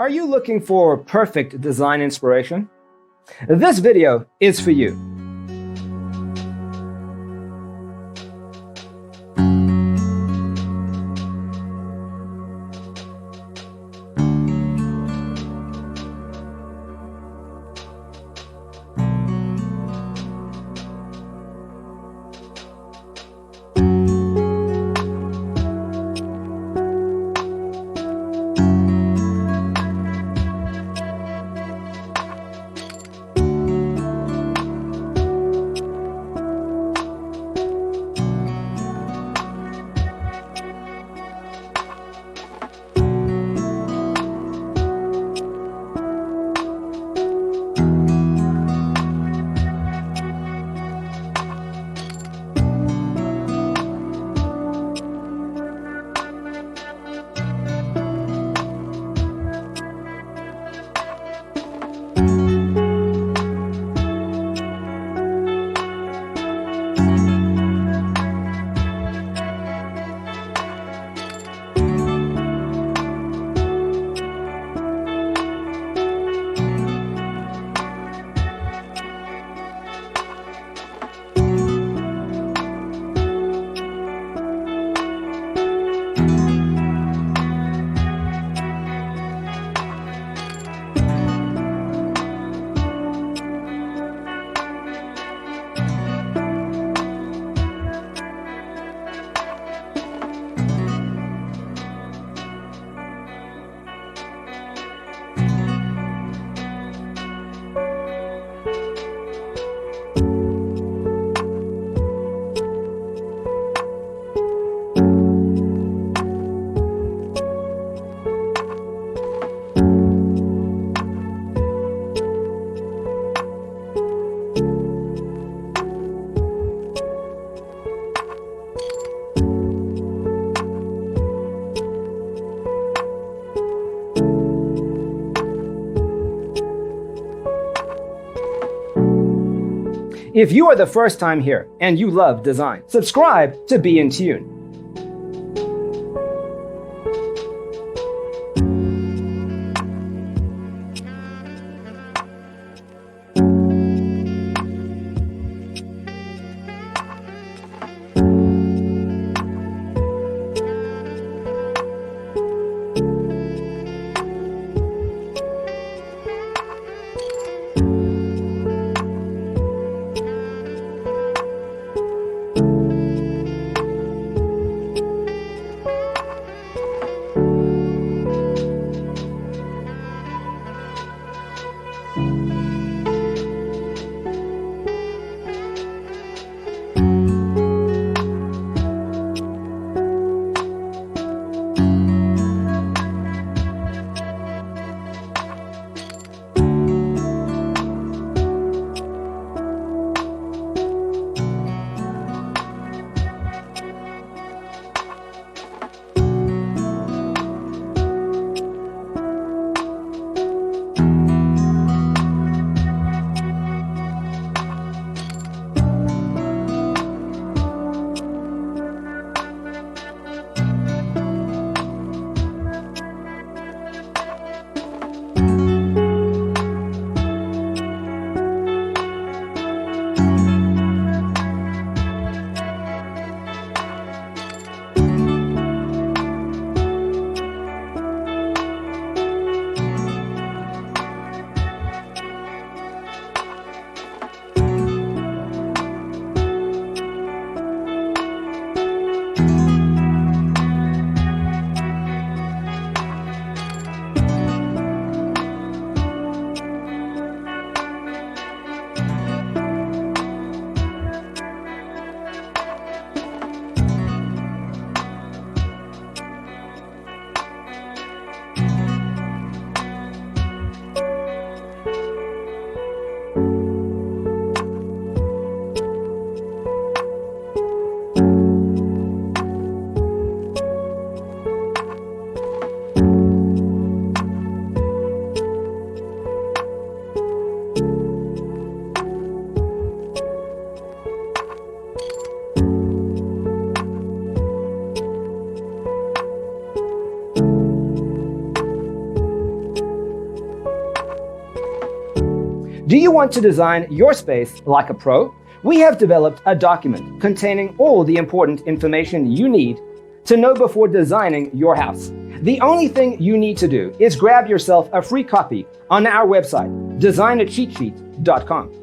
Are you looking for perfect design inspiration? This video is for you. If you are the first time here and you love design, subscribe to Be in Tune. Do you want to design your space like a pro? We have developed a document containing all the important information you need to know before designing your house. The only thing you need to do is grab yourself a free copy on our website, designacheatsheet.com.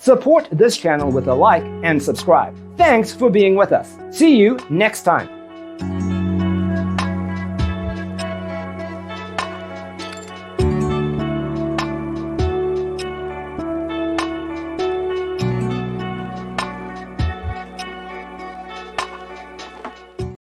Support this channel with a like and subscribe. Thanks for being with us. See you next time.